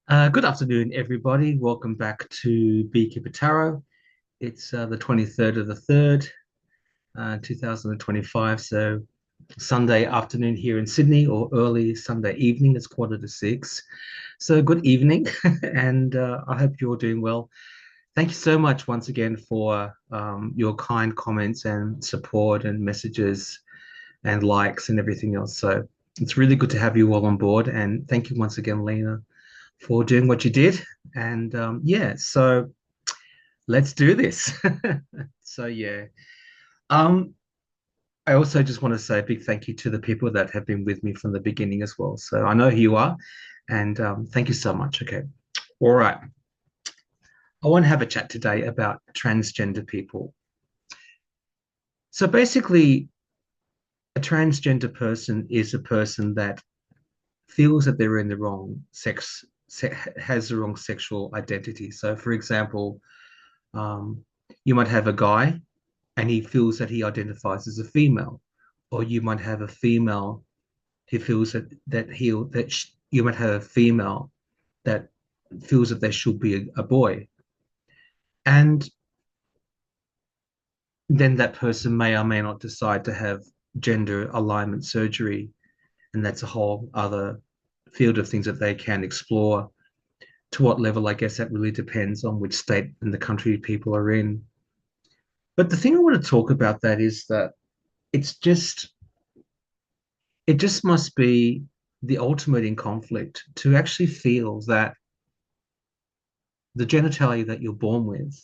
Good afternoon, everybody. Welcome back to Beekeeper Tarot. It's the 23rd of the 3rd, 2025. So Sunday afternoon here in Sydney, or early Sunday evening. It's 5:45. So good evening, and I hope you're doing well. Thank you so much once again for your kind comments and support and messages and likes and everything else. So it's really good to have you all on board. And thank you once again, Lena, for doing what you did. And yeah, so let's do this. So yeah. Um, I also just want to say a big thank you to the people that have been with me from the beginning as well. So I know who you are, and thank you so much. Okay. All right. I want to have a chat today about transgender people. So basically, a transgender person is a person that feels that they're in the wrong has the wrong sexual identity. So, for example, um, you might have a guy and he feels that he identifies as a female, or you might have a female who feels you might have a female that feels that they should be a boy, and then that person may or may not decide to have gender alignment surgery, and that's a whole other field of things that they can explore. To what level, I guess that really depends on which state and the country people are in. But the thing I want to talk about that is that it's just it just must be the ultimate in conflict to actually feel that the genitalia that you're born with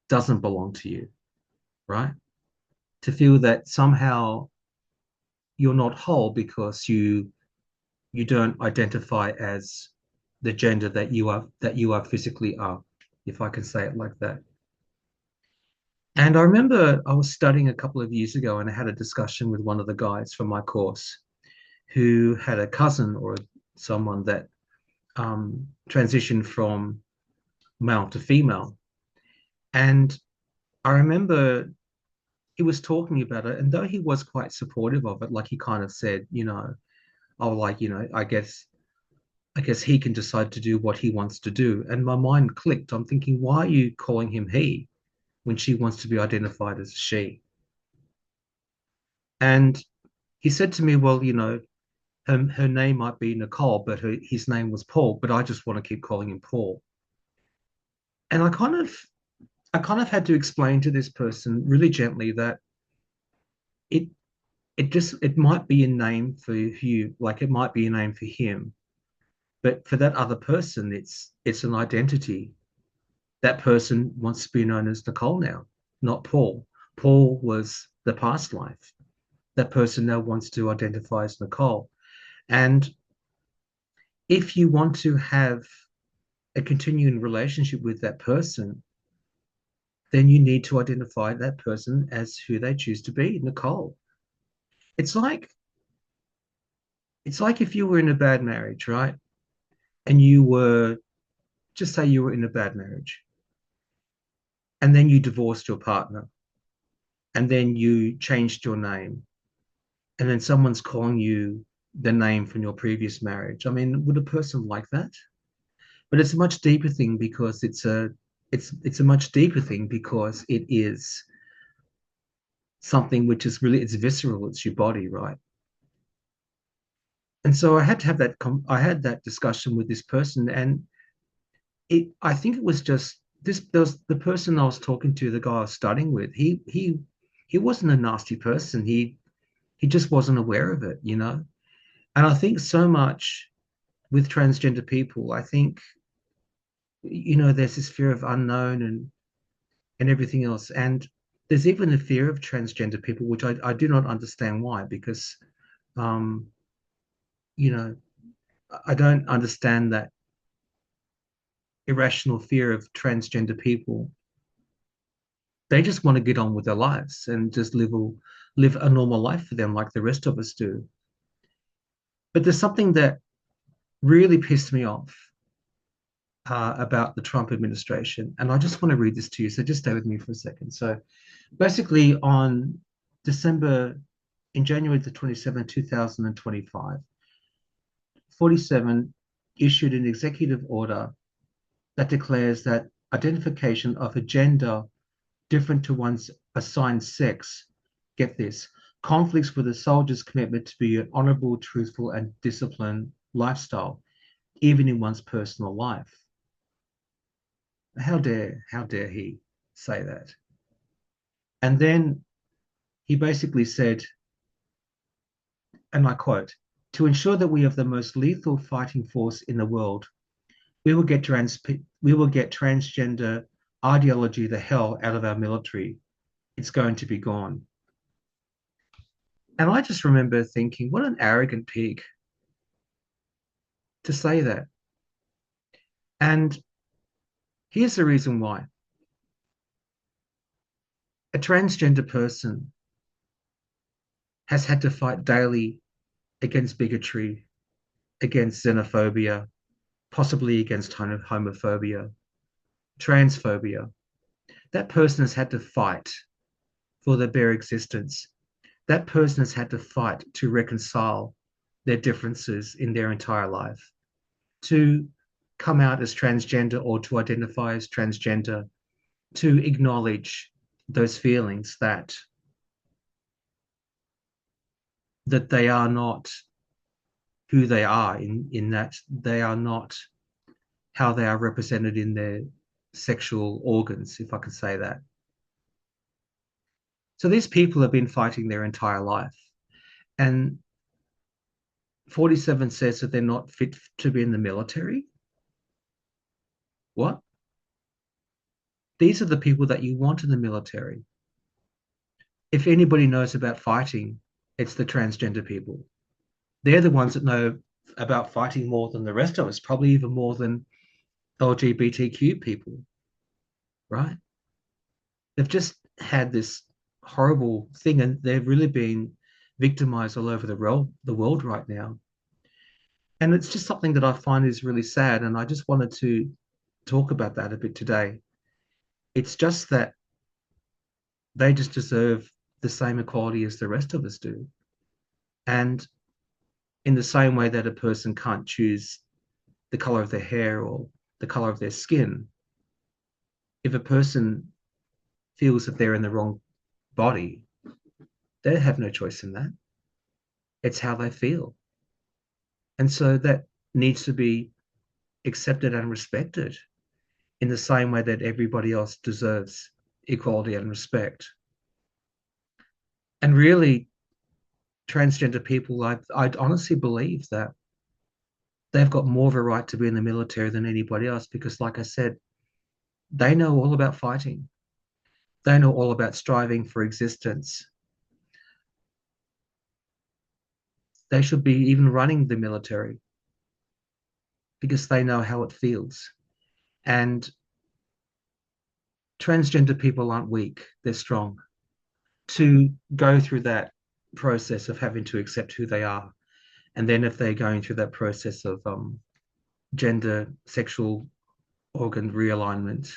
doesn't belong to you, right? To feel that somehow you're not whole because you don't identify as the gender that you are physically are, if I can say it like that. And I remember I was studying a couple of years ago and I had a discussion with one of the guys from my course who had a cousin or someone that transitioned from male to female. And I remember he was talking about it, and though he was quite supportive of it, like he kind of said, oh, like, I guess he can decide to do what he wants to do. And my mind clicked. I'm thinking, why are you calling him he when she wants to be identified as she? And he said to me, well, her name might be Nicole, but his name was Paul, but I just want to keep calling him Paul. And I kind of had to explain to this person really gently that it it might be a name for you, like it might be a name for him, but for that other person, it's an identity. That person wants to be known as Nicole now, not Paul. Paul was the past life. That person now wants to identify as Nicole. And if you want to have a continuing relationship with that person, then you need to identify that person as who they choose to be, Nicole. It's like it's like if you were in a bad marriage, right? And you were just say you were in a bad marriage, and then you divorced your partner, and then you changed your name, and then someone's calling you the name from your previous marriage. I mean, would a person like that? But it's a much deeper thing because it's a much deeper thing because it is something which is really it's visceral, it's your body, right? And so I had to have I had that discussion with this person, and I think it was just this there was the person I was talking to, the guy I was studying with, he wasn't a nasty person. He just wasn't aware of it. And I think so much with transgender people, I think, there's this fear of unknown and everything else. And there's even a fear of transgender people, which I do not understand why, because um, you know, I don't understand that irrational fear of transgender people. They just want to get on with their lives and just live a normal life for them like the rest of us do. But there's something that really pissed me off about the Trump administration, and I just want to read this to you. So just stay with me for a second. So basically, December, in January the 27th, 2025, 47 issued an executive order that declares that identification of a gender different to one's assigned sex, get this, conflicts with a soldier's commitment to be an honorable, truthful, and disciplined lifestyle, even in one's personal life. How dare he say that? And then he basically said, and I quote, to ensure that we have the most lethal fighting force in the world, we will get transgender ideology the hell out of our military. It's going to be gone. And I just remember thinking, what an arrogant pig to say that. And here's the reason why. A transgender person has had to fight daily against bigotry, against xenophobia, possibly against homophobia, transphobia. That person has had to fight for their bare existence. That person has had to fight to reconcile their differences in their entire life, to come out as transgender or to identify as transgender, to acknowledge those feelings that they are not who they are, in that they are not how they are represented in their sexual organs, if I could say that. So these people have been fighting their entire life. And 47 says that they're not fit to be in the military. What? These are the people that you want in the military. If anybody knows about fighting, it's the transgender people. They're the ones that know about fighting more than the rest of us, probably even more than LGBTQ people, right? They've just had this horrible thing, and they're really being victimized all over the world right now. And it's just something that I find is really sad. And I just wanted to talk about that a bit today. It's just that they just deserve the same equality as the rest of us do. And in the same way that a person can't choose the color of their hair or the color of their skin, if a person feels that they're in the wrong body, they have no choice in that. It's how they feel. And so that needs to be accepted and respected in the same way that everybody else deserves equality and respect. And really, transgender people, I honestly believe that they've got more of a right to be in the military than anybody else because, like I said, they know all about fighting. They know all about striving for existence. They should be even running the military because they know how it feels. And transgender people aren't weak, they're strong. To go through that process of having to accept who they are, and then if they're going through that process of gender, sexual organ realignment,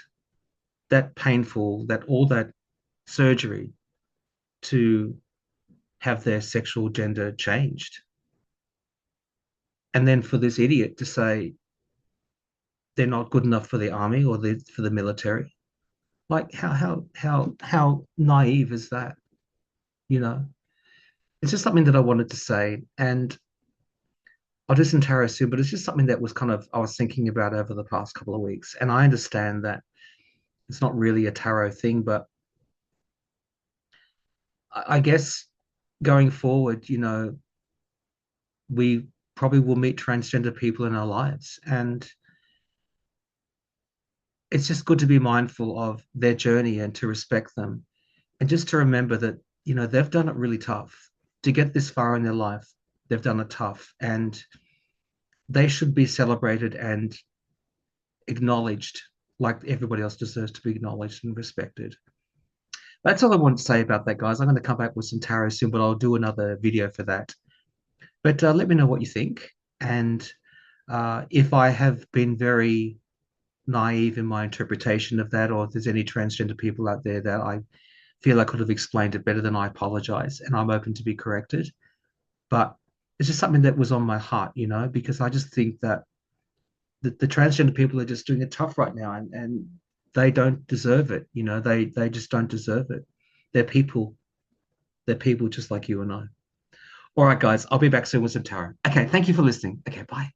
that painful, that all that surgery to have their sexual gender changed. And then for this idiot to say they're not good enough for the army or for the military, like how naive is that? You know, it's just something that I wanted to say, and I'll do some tarot soon, but it's just something that was kind of I was thinking about over the past couple of weeks, and I understand that it's not really a tarot thing, but I guess going forward, we probably will meet transgender people in our lives, and it's just good to be mindful of their journey and to respect them, and just to remember that they've done it really tough to get this far in their life. They've done it tough, and they should be celebrated and acknowledged like everybody else deserves to be acknowledged and respected. That's all I want to say about that, guys. I'm going to come back with some tarot soon, but I'll do another video for that. But let me know what you think. And if I have been very naive in my interpretation of that, or if there's any transgender people out there that I feel I could have explained it better, then I apologize. And I'm open to be corrected. But it's just something that was on my heart, because I just think that the transgender people are just doing it tough right now, and they don't deserve it. You know, they just don't deserve it. They're people. They're people just like you and I. All right, guys, I'll be back soon with some tarot. Okay, thank you for listening. Okay, bye.